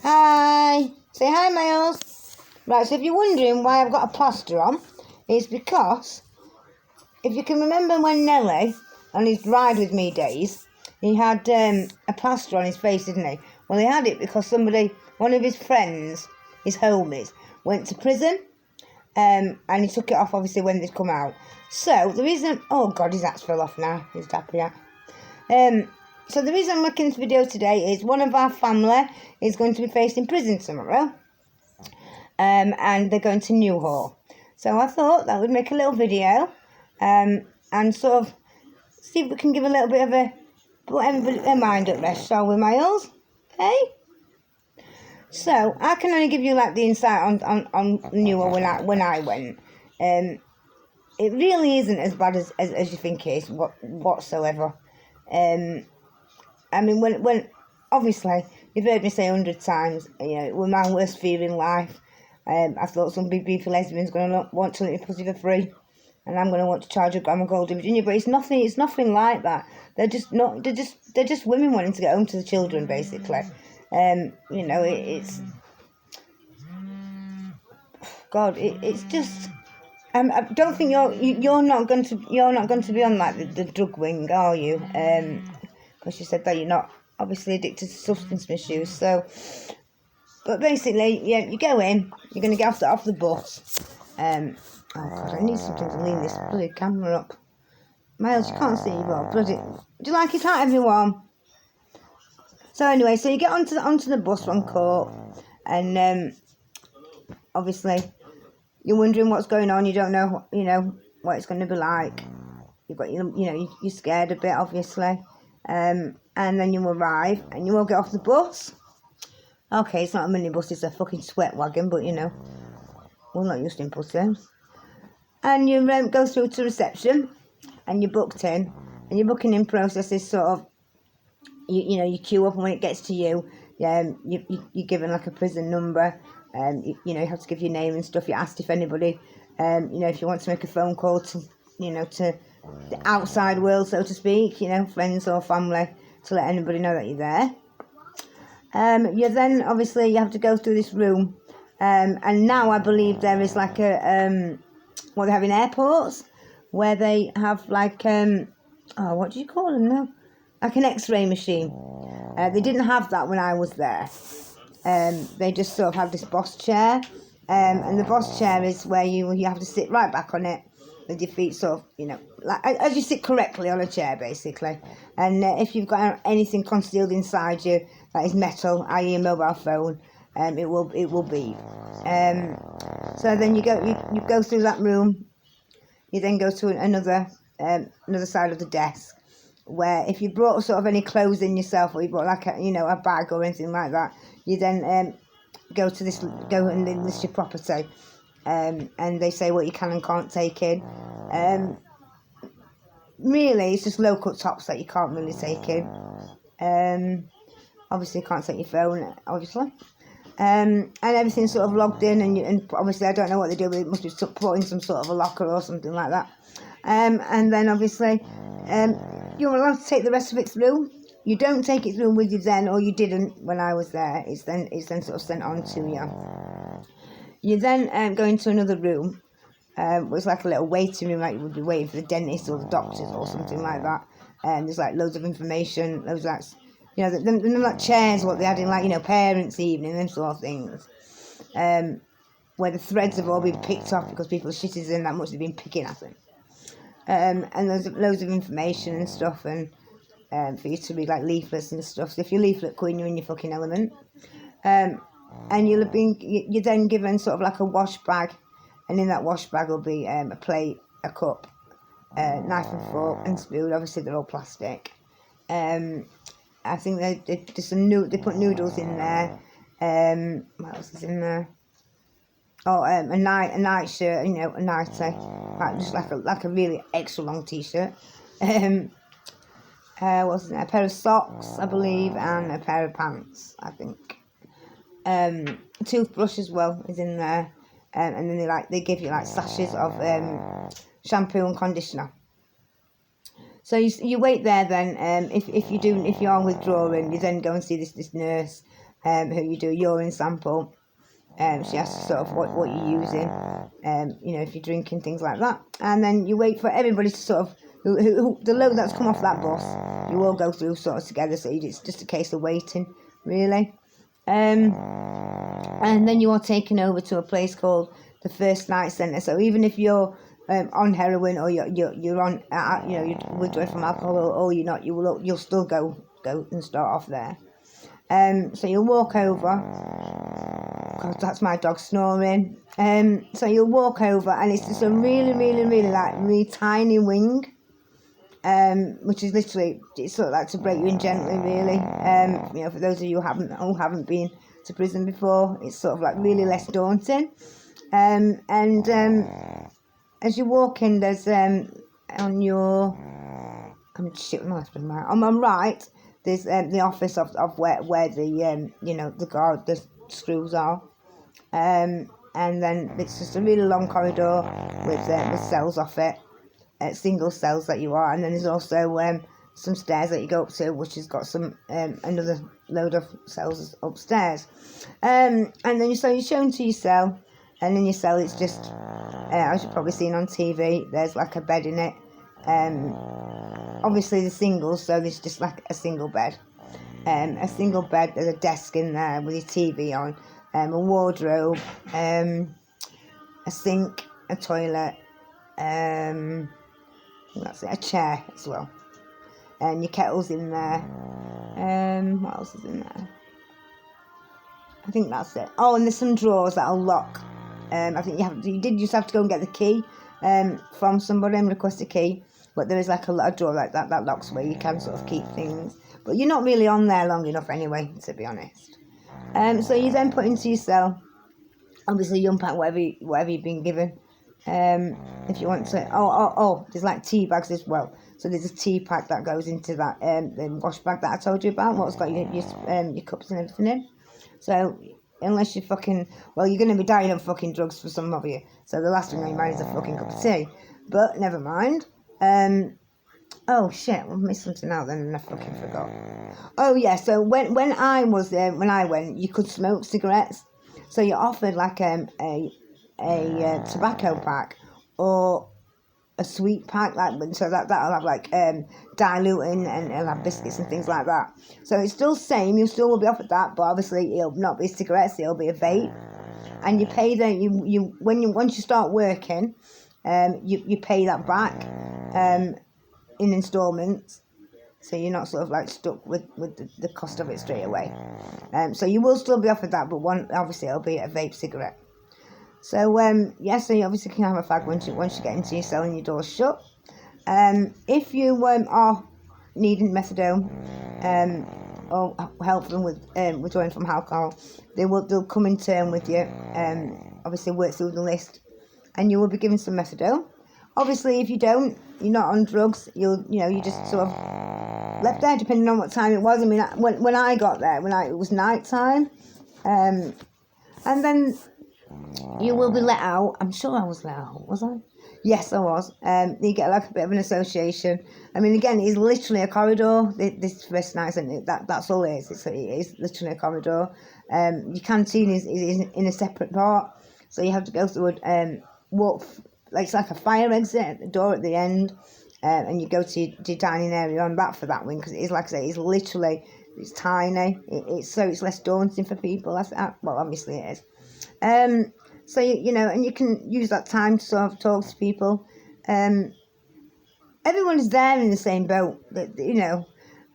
Hi. Say hi, Miles. Right, so if you're wondering why I've got a plaster on, it's because, if you can remember when Nelly, on his ride with me days, he had a plaster on his face, didn't he? Well, he had it because one of his friends, his homies, went to prison, and he took it off, obviously, when they'd come out. So, the reason... Oh, God, his hat's fell off now, his dappy hat. So the reason I'm making this video today is one of our family is going to be faced in prison tomorrow. And they're going to Newhall. So I thought that would make a little video and sort of see if we can give a little bit of a... put everybody their mind at rest, shall we, Miles? Hey? So I can only give you like the insight on Newhall when I went. It really isn't as bad as you think it is whatsoever. I mean, when obviously, you've heard me say 100 times, you know, it was my worst fear in life. I thought some big beefy lesbian's going to want to let me pussy for free, and I'm going to want to charge a grandma gold in Virginia. But it's nothing like that. They're just women wanting to get home to the children, basically. You know, it's God. It's just. I don't think you're not going to be on like the drug wing, are you? Because you said that you're not obviously addicted to substance misuse. So, but basically, yeah, you go in, you're going to get off the bus. Oh God, I need something to lean this bloody camera up. Miles, you can't see well, bloody. Do you like it out, everyone? So anyway, so you get onto the bus from court, and obviously you're wondering what's going on. You don't know, you know, what it's going to be like. You've got, you're scared a bit, obviously. And then you arrive, and you will get off the bus. Okay, it's not a minibus, it's a fucking sweat wagon, but you know, we're not used to pussies. And you go through to reception, and you're booked in, and your booking in process is sort of, you queue up, and when it gets to you, you're given like a prison number. You have to give your name and stuff. You're asked if anybody, if you want to make a phone call to, to the outside world, so to speak, friends or family, to let anybody know that you're there. You then, obviously, you have to go through this room, and now I believe there is like a, what they have in airports, where they have like, what do you call them now? Like an X-ray machine. They didn't have that when I was there. They just sort of have this boss chair, and the boss chair is where you have to sit right back on it, with your feet sort of, like as you sit correctly on a chair, basically. And if you've got anything concealed inside you that is metal, i.e. a mobile phone, it will beep. So then you go through that room. You then go to another side of the desk, where if you brought sort of any clothes in yourself, or you brought like a bag or anything like that, you then go and list your property. And they say what you can and can't take in. Really, it's just low-cut tops that you can't really take in. Obviously, you can't take your phone, obviously. And everything's sort of logged in, and obviously, I don't know what they do, but it must be put in some sort of a locker or something like that. And then, obviously, you're allowed to take the rest of it through. You don't take it through with you then, or you didn't when I was there. It's then sort of sent on to you. You then go into another room, which is like a little waiting room, like you would be waiting for the dentist or the doctors or something like that. And there's like loads of information, loads of like, them like chairs, what they had in like, parents' evening, them sort of things. Where the threads have all been picked off because people are shitting in that much they've been picking at them. And there's loads of information and stuff, and for you to read like leaflets and stuff. So if you're leaflet queen, you're in your fucking element. And you're then given sort of like a wash bag, and in that wash bag will be a plate, a cup, knife and fork and spoon. Obviously they're all plastic. I think they put noodles in there. What else is in there? Oh, a night shirt, a nightie, just like a really extra long t-shirt. What's in there? A pair of socks, I believe, and a pair of pants, I think. Toothbrush as well is in there, and then they give you like sachets of shampoo and conditioner. So you wait there then. If you are withdrawing, you then go and see this nurse, who you do a urine sample. She asks sort of what you're using, if you're drinking, things like that. And then you wait for everybody to sort of, the load that's come off that bus, you all go through sort of together, so it's just a case of waiting, really. And then you are taken over to a place called the First Night Centre. So even if you're on heroin or you're on, you're withdrawing from alcohol or you're not, you'll still go and start off there. So you'll walk over. God, that's my dog snoring. So you'll walk over, and it's just a really, really, really really tiny wing. Which is literally, it's sort of like to break you in gently, really. For those of you who haven't been to prison before, it's sort of like really less daunting. As you walk in, there's on your, I'm shit with my left and right. On my right, there's the office of where the the screws are. And then it's just a really long corridor with cells off it. Single cells that you are, and then there's also some stairs that you go up to, which has got some another load of cells upstairs. And then you're shown to your cell, and in your cell it's just as you've probably seen on TV, there's like a bed in it. Obviously the singles, so there's just like a single bed. A single bed, there's a desk in there with your TV on, a wardrobe, a sink, a toilet, that's it, a chair as well, and your kettle's in there. What else is in there? I think that's it. Oh, and there's some drawers that'll lock. I think you did just have to go and get the key from somebody and request a key, but there is like a drawer like that locks where you can sort of keep things, but you're not really on there long enough anyway, to be honest. So you then put into your cell. Obviously you unpack whatever you've been given. If you want to, there's like tea bags as well. So there's a tea pack that goes into that the wash bag that I told you about, what's got your cups and everything in. So unless you're you're going to be dying of fucking drugs for some of you. So the last thing on your mind is a fucking cup of tea. But never mind. Oh shit, I've missed something out then and I fucking forgot. Oh yeah, so when I went, you could smoke cigarettes. So you're offered like a tobacco pack or a sweet pack, so that'll have like diluting and it'll have biscuits and things like that. So it's still the same, you still will be offered that, but obviously it'll not be cigarettes, it'll be a vape. And you pay once you start working, you pay that back in installments. So you're not sort of like stuck with the cost of it straight away. So you will still be offered that, but obviously it'll be a vape cigarette. So so you obviously can have a fag once you get into your cell and your door's shut. If you are needing methadone or help them with withdrawing from alcohol, they'll come in turn with you. Obviously work through the list, and you will be given some methadone. Obviously, if you don't, you're not on drugs. You just sort of left there, depending on what time it was. I mean, when I got there, it was night time, and then you will be let out. I'm sure I was let out, was I? Yes, I was. You get like a bit of an association. I mean, again, it's literally a corridor. This First Night Centre, that's all it is. It is literally a corridor. Your canteen is in a separate part, so you have to go through walk. It's like a fire exit at the door at the end, and you go to your dining area on that for that wing, because it is, like I say, it's tiny. It's less daunting for people. Well, obviously it is. So and you can use that time to sort of talk to people. Everyone is there in the same boat.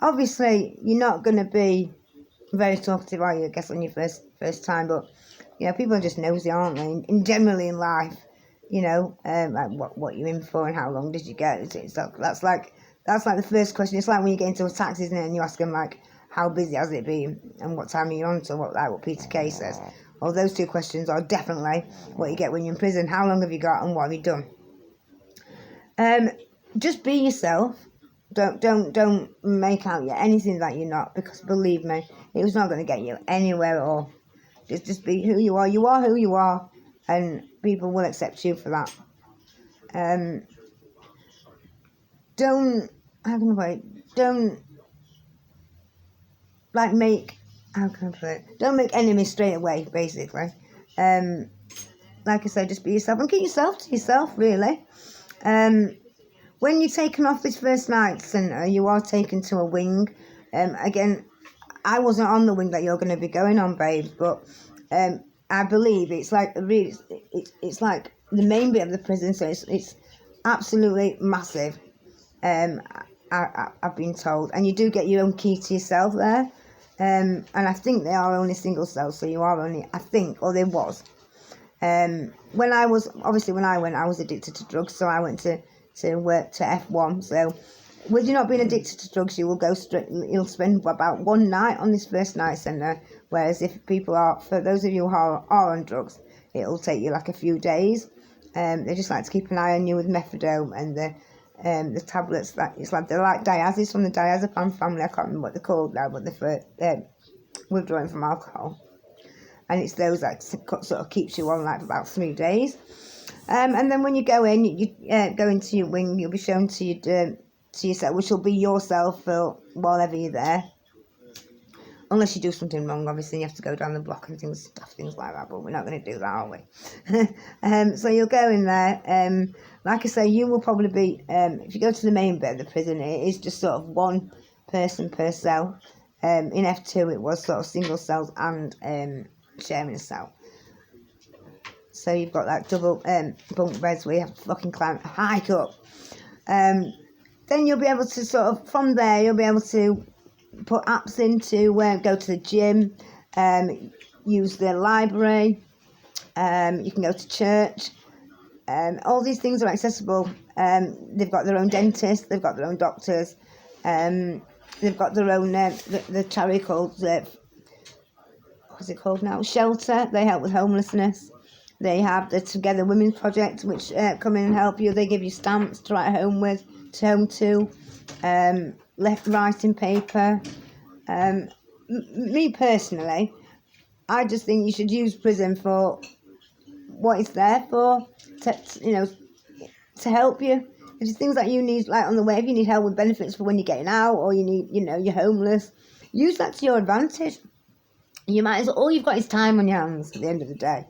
Obviously you're not going to be very talkative, are you? I guess on your first time, but people are just nosy, aren't they? And generally in life. Like what you're in for and how long did you get? That's like the first question. It's like when you get into a taxi, isn't it? And you ask them like, how busy has it been and what time are you on to? What Peter Kay says. Well, those two questions are definitely what you get when you're in prison. How long have you got and what have you done? Just be yourself. Don't make out you're anything that you're not, because believe me, it was not going to get you anywhere at all. Just be who you are. You are who you are. And people will accept you for that. Don't make how can I put it? Don't make enemies straight away, basically. Like I said, just be yourself and keep yourself to yourself, really. When you're taken off this first night centre, you are taken to a wing. Again, I wasn't on the wing that you're going to be going on, babes, but I believe it's like really, it's like the main bit of the prison, so it's absolutely massive. I've been told, and you do get your own key to yourself there. And I think they are only single cells, so you are only, I think, or there was. When I went, I was addicted to drugs, so I went to work to F1. So with you not being addicted to drugs, you will go straight, you'll spend about one night on this first night centre, whereas if people are, for those of you who are on drugs, it'll take you like a few days. They just like to keep an eye on you with methadone and the tablets that it's like, they're like diazes from the diazepam family. I can't remember what they're called now, but they're for withdrawing from alcohol. And it's those that sort of keeps you on like for about 3 days. And then when you go in, you go into your wing, you'll be shown to yourself, which will be yourself for whatever you're there. Unless you do something wrong, obviously you have to go down the block and things like that, but we're not going to do that, are we? So you'll go in there. Like I say, you will probably be, if you go to the main bit of the prison, it is just sort of one person per cell. In F2 it was sort of single cells and sharing a cell. So you've got like double bunk beds where you have to fucking climb, hike up. Then you'll be able to sort of, from there, you'll be able to put apps into go to the gym, use the library, you can go to church. All these things are accessible. They've got their own dentist, they've got their own doctors, they've got their own, the charity called, what's it called now? Shelter. They help with homelessness. They have the Together Women's Project, which come in and help you. They give you stamps to write home with, left writing paper. Me personally, I just think you should use prison for what it's there for, to help you. If there's things that you need, like on the way, if you need help with benefits for when you're getting out, or you need, you're homeless, use that to your advantage. You might as well, all you've got is time on your hands at the end of the day.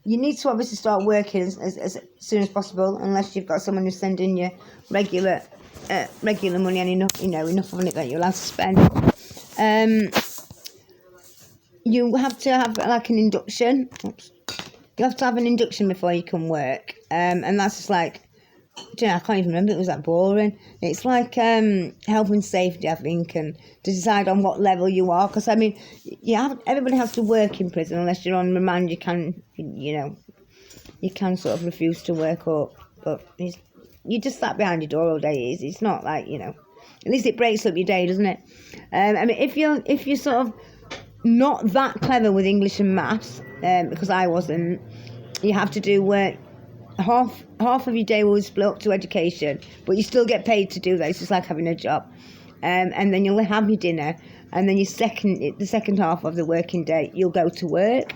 You need to obviously start working as soon as possible, unless you've got someone who's sending you regular money and enough money that you're allowed to spend. You have to have like an induction. You have to have an induction before you can work, and that's just like, I can't even remember. It was that boring. It's like health and safety, I think, and to decide on what level you are. Because I mean, everybody has to work in prison unless you're on remand. You can, you can sort of refuse to work up, but you just sat behind your door all day. It's not like, at least it breaks up your day, doesn't it? I mean, if you're sort of not that clever with English and maths, because I wasn't, you have to do work. Half of your day will split up to education, but you still get paid to do that. It's just like having a job. And then you'll have your dinner, and then the second half of the working day, you'll go to work.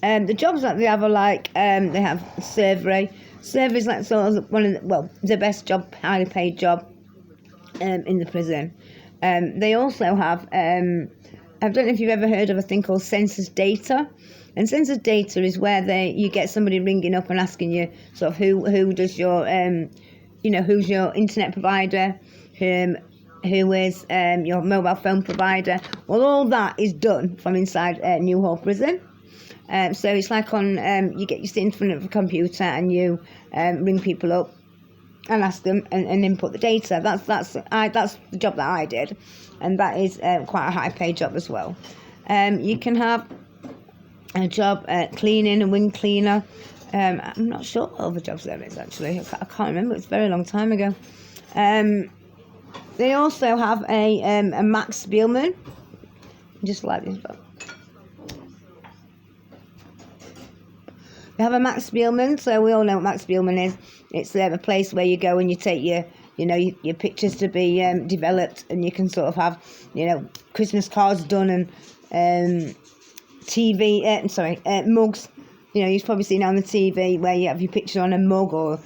The jobs that they have are like, they have servery. Servery is like sort of one of the best job, highly paid job in the prison. They also have, I don't know if you've ever heard of a thing called census data. And census data is where you get somebody ringing up and asking you sort of who does your, who's your internet provider, who is your mobile phone provider. Well, all that is done from inside Newhall prison. So it's like you sit in front of a computer and you ring people up and ask them and input the data. That's the job that I did, and that is quite a high paid job as well. You can have a job cleaning, a wing cleaner. I'm not sure what other jobs there is actually. I can't remember. It's a very long time ago. They also have a Max Spielman, just like this book. They have a Max Spielman, so we all know what Max Spielman is. It's a place where you go and you take your pictures to be developed, and you can sort of have, Christmas cards done and mugs. You've probably seen on the TV where you have your picture on a mug, or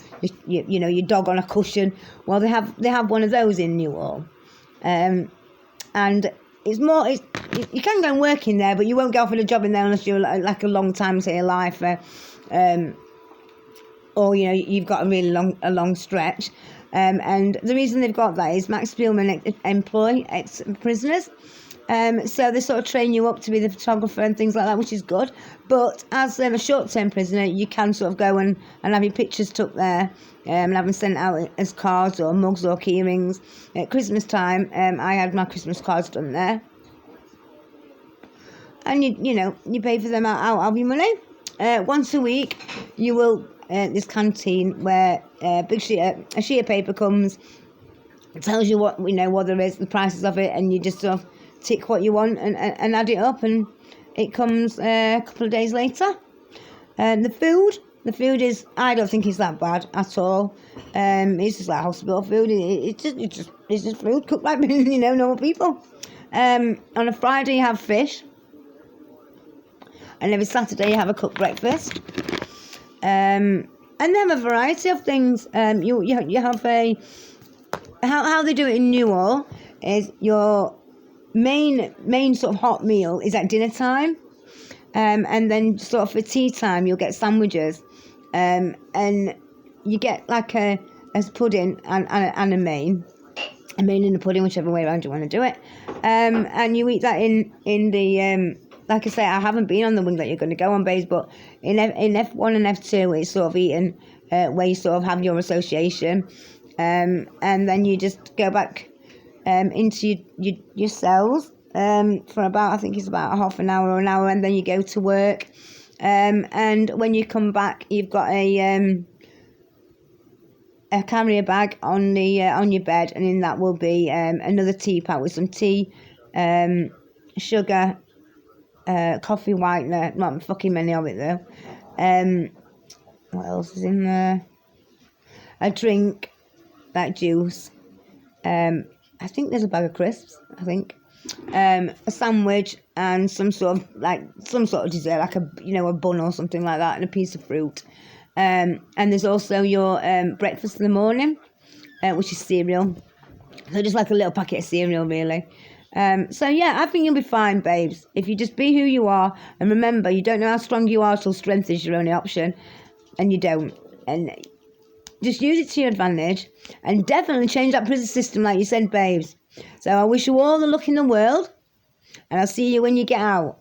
your dog on a cushion. Well, they have one of those in Newhall, and it's you can go and work in there, but you won't go for a job in there unless you're like a long time to your life, or you know you've got a really long stretch. And the reason they've got that is Max Spielman employ ex-prisoners. So they sort of train you up to be the photographer and things like that, which is good. But as a short-term prisoner, you can sort of go and have your pictures took there, and have them sent out as cards or mugs or key rings. At Christmas time, I had my Christmas cards done there. And you pay for them out of your money. Once a week, you will this canteen where a sheet of paper comes, tells you what there is, the prices of it, and you just sort of tick what you want and add it up, and it comes a couple of days later. The food is, I don't think it's that bad at all. It's just like hospital food. It's just food cooked like normal people. On a Friday you have fish, and every Saturday you have a cooked breakfast. And they have a variety of things. You have how they do it in Newhall is your main sort of hot meal is at dinner time, and then sort of for tea time you'll get sandwiches, and you get like a pudding and a main and a pudding, whichever way around you want to do it, and you eat that in the like I say, I haven't been on the wing that you're going to go on, babes, but in F1 and F2 it's sort of eaten where you sort of have your association, and then you just go back into your cells for about, I think it's about a half an hour or an hour, and then you go to work, and when you come back you've got a carrier bag on your bed, and in that will be another teapot with some tea, sugar, coffee whitener, not fucking many of it though. What else is in there? A drink, like juice. I think there's a bag of crisps, I think. A sandwich and some sort of dessert, like a bun or something like that, and a piece of fruit. And there's also your breakfast in the morning, which is cereal. So just like a little packet of cereal, really. So yeah, I think you'll be fine, babes. If you just be who you are, and remember, you don't know how strong you are till strength is your only option, and you don't. And just use it to your advantage, and definitely change that prison system, like you said, babes. So I wish you all the luck in the world, and I'll see you when you get out.